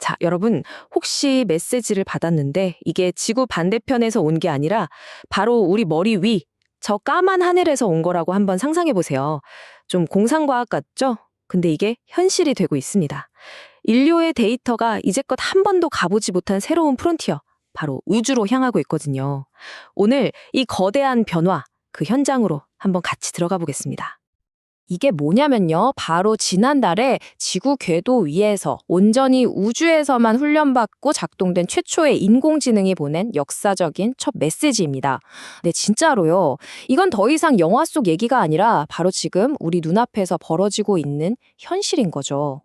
자, 여러분, 혹시 메시지를 받았는데 이게 지구 반대편에서 온 게 아니라 바로 우리 머리 위, 저 까만 하늘에서 온 거라고 한번 상상해 보세요. 좀 공상과학 같죠? 근데 이게 현실이 되고 있습니다. 인류의 데이터가 이제껏 한 번도 가보지 못한 새로운 프론티어, 바로 우주로 향하고 있거든요. 오늘 이 거대한 변화, 그 현장으로 한번 같이 들어가 보겠습니다. 이게 뭐냐면요. 바로 지난달에 지구 궤도 위에서 온전히 우주에서만 훈련받고 작동된 최초의 인공지능이 보낸 역사적인 첫 메시지입니다. 네, 진짜로요. 이건 더 이상 영화 속 얘기가 아니라 바로 지금 우리 눈앞에서 벌어지고 있는 현실인 거죠.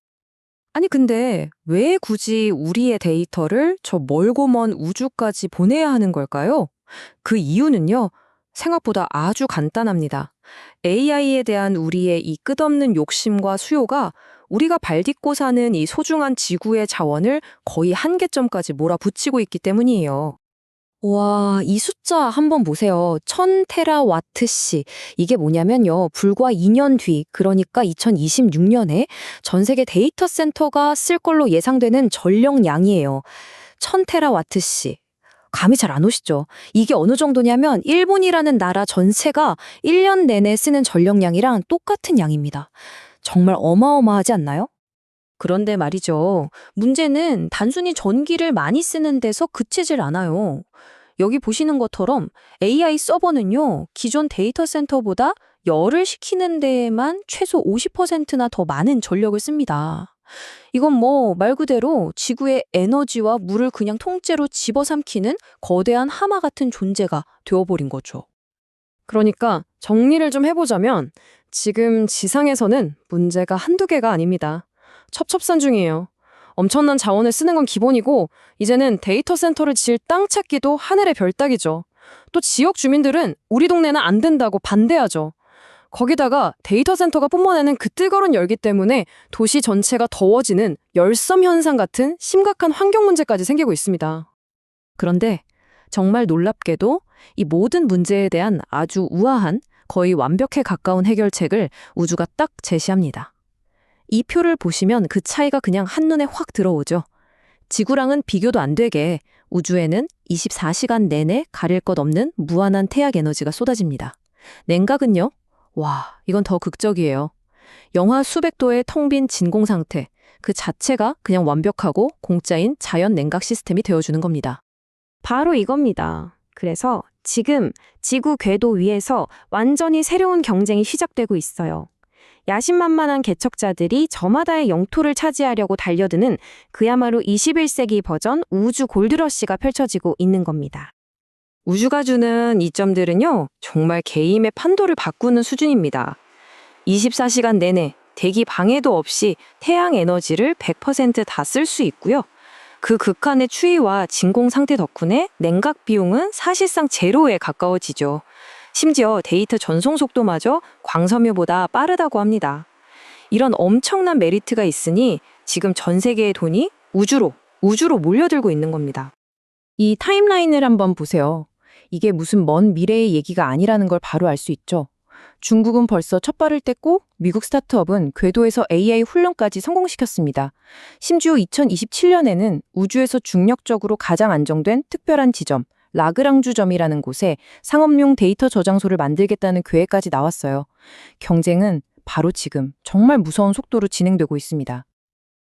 아니, 근데 왜 굳이 우리의 데이터를 저 멀고 먼 우주까지 보내야 하는 걸까요? 그 이유는요, 생각보다 아주 간단합니다. AI에 대한 우리의 이 끝없는 욕심과 수요가 우리가 발딛고 사는 이 소중한 지구의 자원을 거의 한계점까지 몰아붙이고 있기 때문이에요. 와, 이 숫자 한번 보세요. 1000테라와트시. 이게 뭐냐면요. 불과 2년 뒤, 그러니까 2026년에 전 세계 데이터 센터가 쓸 걸로 예상되는 전력량이에요. 1000테라와트시. 감이 잘 안 오시죠? 이게 어느 정도냐면 일본이라는 나라 전체가 1년 내내 쓰는 전력량이랑 똑같은 양입니다. 정말 어마어마하지 않나요? 그런데 말이죠. 문제는 단순히 전기를 많이 쓰는 데서 그치질 않아요. 여기 보시는 것처럼 AI 서버는요, 기존 데이터 센터보다 열을 식히는 데에만 최소 50%나 더 많은 전력을 씁니다. 이건 뭐 말 그대로 지구의 에너지와 물을 그냥 통째로 집어삼키는 거대한 하마 같은 존재가 되어버린 거죠. 그러니까 정리를 좀 해보자면 지금 지상에서는 문제가 한두 개가 아닙니다. 첩첩산중이에요. 엄청난 자원을 쓰는 건 기본이고 이제는 데이터 센터를 지을 땅 찾기도 하늘의 별 따기죠. 또 지역 주민들은 우리 동네는 안 된다고 반대하죠. 거기다가 데이터 센터가 뿜어내는 그 뜨거운 열기 때문에 도시 전체가 더워지는 열섬 현상 같은 심각한 환경 문제까지 생기고 있습니다. 그런데 정말 놀랍게도 이 모든 문제에 대한 아주 우아한, 거의 완벽에 가까운 해결책을 우주가 딱 제시합니다. 이 표를 보시면 그 차이가 그냥 한눈에 확 들어오죠. 지구랑은 비교도 안 되게 우주에는 24시간 내내 가릴 것 없는 무한한 태양 에너지가 쏟아집니다. 냉각은요? 와, 이건 더 극적이에요. 영하 수백 도의 텅 빈 진공 상태, 그 자체가 그냥 완벽하고 공짜인 자연 냉각 시스템이 되어주는 겁니다. 바로 이겁니다. 그래서 지금 지구 궤도 위에서 완전히 새로운 경쟁이 시작되고 있어요. 야심만만한 개척자들이 저마다의 영토를 차지하려고 달려드는 그야말로 21세기 버전 우주 골드러시가 펼쳐지고 있는 겁니다. 우주가 주는 이점들은요, 정말 개인의 판도를 바꾸는 수준입니다. 24시간 내내 대기 방해도 없이 태양 에너지를 100%다 쓸 수 있고요. 그 극한의 추위와 진공 상태 덕분에 냉각 비용은 사실상 제로에 가까워지죠. 심지어 데이터 전송 속도마저 광섬유보다 빠르다고 합니다. 이런 엄청난 메리트가 있으니 지금 전 세계의 돈이 우주로 몰려들고 있는 겁니다. 이 타임라인을 한번 보세요. 이게 무슨 먼 미래의 얘기가 아니라는 걸 바로 알 수 있죠. 중국은 벌써 첫 발을 뗐고 미국 스타트업은 궤도에서 AI 훈련까지 성공시켰습니다. 심지어 2027년에는 우주에서 중력적으로 가장 안정된 특별한 지점, 라그랑주점이라는 곳에 상업용 데이터 저장소를 만들겠다는 계획까지 나왔어요. 경쟁은 바로 지금 정말 무서운 속도로 진행되고 있습니다.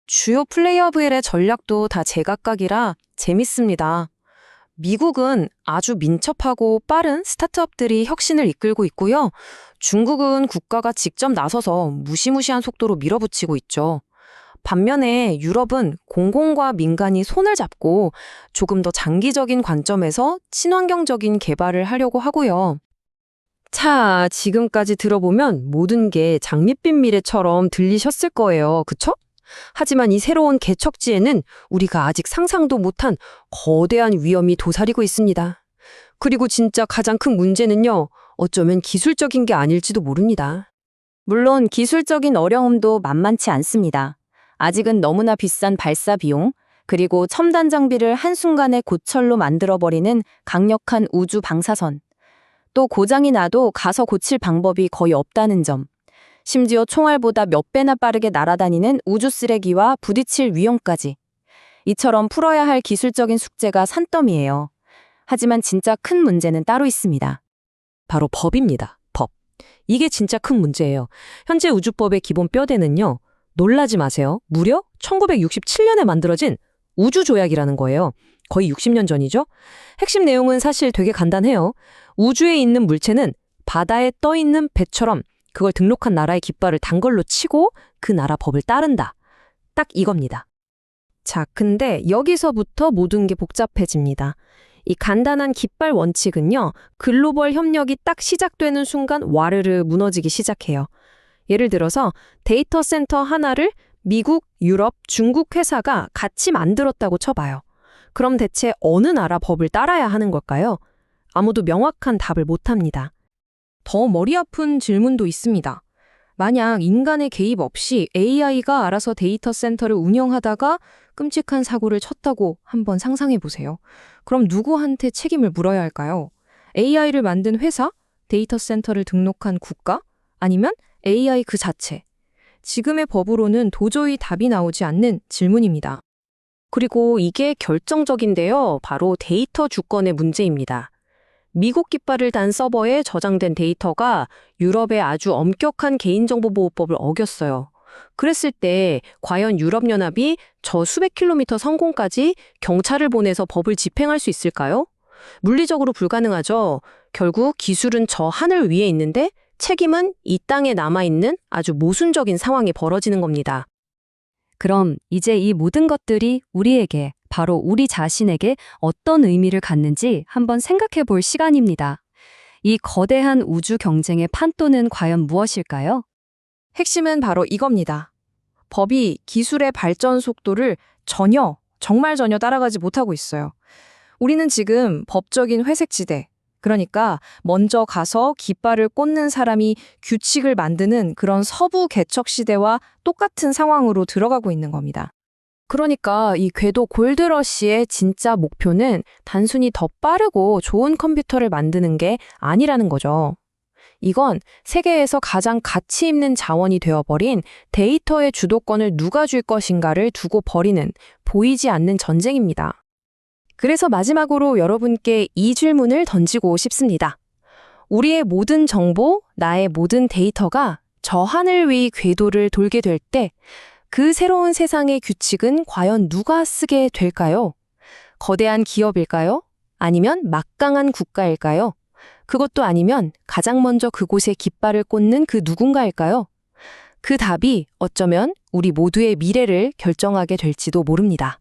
주요 플레이어들의 전략도 다 제각각이라 재밌습니다. 미국은 아주 민첩하고 빠른 스타트업들이 혁신을 이끌고 있고요. 중국은 국가가 직접 나서서 무시무시한 속도로 밀어붙이고 있죠. 반면에 유럽은 공공과 민간이 손을 잡고 조금 더 장기적인 관점에서 친환경적인 개발을 하려고 하고요. 자, 지금까지 들어보면 모든 게 장밋빛 미래처럼 들리셨을 거예요. 그쵸? 하지만 이 새로운 개척지에는 우리가 아직 상상도 못한 거대한 위험이 도사리고 있습니다. 그리고 진짜 가장 큰 문제는요, 어쩌면 기술적인 게 아닐지도 모릅니다. 물론 기술적인 어려움도 만만치 않습니다. 아직은 너무나 비싼 발사 비용, 그리고 첨단 장비를 한순간에 고철로 만들어버리는 강력한 우주 방사선, 또 고장이 나도 가서 고칠 방법이 거의 없다는 점, 심지어 총알보다 몇 배나 빠르게 날아다니는 우주 쓰레기와 부딪힐 위험까지. 이처럼 풀어야 할 기술적인 숙제가 산더미예요. 하지만 진짜 큰 문제는 따로 있습니다. 바로 법입니다. 법. 이게 진짜 큰 문제예요. 현재 우주법의 기본 뼈대는요. 놀라지 마세요. 무려 1967년에 만들어진 우주조약이라는 거예요. 거의 60년 전이죠? 핵심 내용은 사실 되게 간단해요. 우주에 있는 물체는 바다에 떠 있는 배처럼 그걸 등록한 나라의 깃발을 단 걸로 치고 그 나라 법을 따른다. 딱 이겁니다. 자, 근데 여기서부터 모든 게 복잡해집니다. 이 간단한 깃발 원칙은요, 글로벌 협력이 딱 시작되는 순간 와르르 무너지기 시작해요. 예를 들어서 데이터 센터 하나를 미국, 유럽, 중국 회사가 같이 만들었다고 쳐봐요. 그럼 대체 어느 나라 법을 따라야 하는 걸까요? 아무도 명확한 답을 못합니다. 더 머리 아픈 질문도 있습니다. 만약 인간의 개입 없이 AI가 알아서 데이터 센터를 운영하다가 끔찍한 사고를 쳤다고 한번 상상해 보세요. 그럼 누구한테 책임을 물어야 할까요? AI를 만든 회사? 데이터 센터를 등록한 국가? 아니면 AI 그 자체? 지금의 법으로는 도저히 답이 나오지 않는 질문입니다. 그리고 이게 결정적인데요. 바로 데이터 주권의 문제입니다. 미국 깃발을 단 서버에 저장된 데이터가 유럽의 아주 엄격한 개인정보보호법을 어겼어요. 그랬을 때 과연 유럽연합이 저 수백 킬로미터 상공까지 경찰을 보내서 법을 집행할 수 있을까요? 물리적으로 불가능하죠. 결국 기술은 저 하늘 위에 있는데 책임은 이 땅에 남아있는 아주 모순적인 상황이 벌어지는 겁니다. 그럼 이제 이 모든 것들이 우리에게, 바로 우리 자신에게 어떤 의미를 갖는지 한번 생각해 볼 시간입니다. 이 거대한 우주 경쟁의 판도는 과연 무엇일까요? 핵심은 바로 이겁니다. 법이 기술의 발전 속도를 정말 전혀 따라가지 못하고 있어요. 우리는 지금 법적인 회색지대, 그러니까 먼저 가서 깃발을 꽂는 사람이 규칙을 만드는 그런 서부 개척 시대와 똑같은 상황으로 들어가고 있는 겁니다. 그러니까 이 궤도 골드러시의 진짜 목표는 단순히 더 빠르고 좋은 컴퓨터를 만드는 게 아니라는 거죠. 이건 세계에서 가장 가치 있는 자원이 되어버린 데이터의 주도권을 누가 줄 것인가를 두고 벌이는 보이지 않는 전쟁입니다. 그래서 마지막으로 여러분께 이 질문을 던지고 싶습니다. 우리의 모든 정보, 나의 모든 데이터가 저 하늘 위 궤도를 돌게 될 때 그 새로운 세상의 규칙은 과연 누가 쓰게 될까요? 거대한 기업일까요? 아니면 막강한 국가일까요? 그것도 아니면 가장 먼저 그곳에 깃발을 꽂는 그 누군가일까요? 그 답이 어쩌면 우리 모두의 미래를 결정하게 될지도 모릅니다.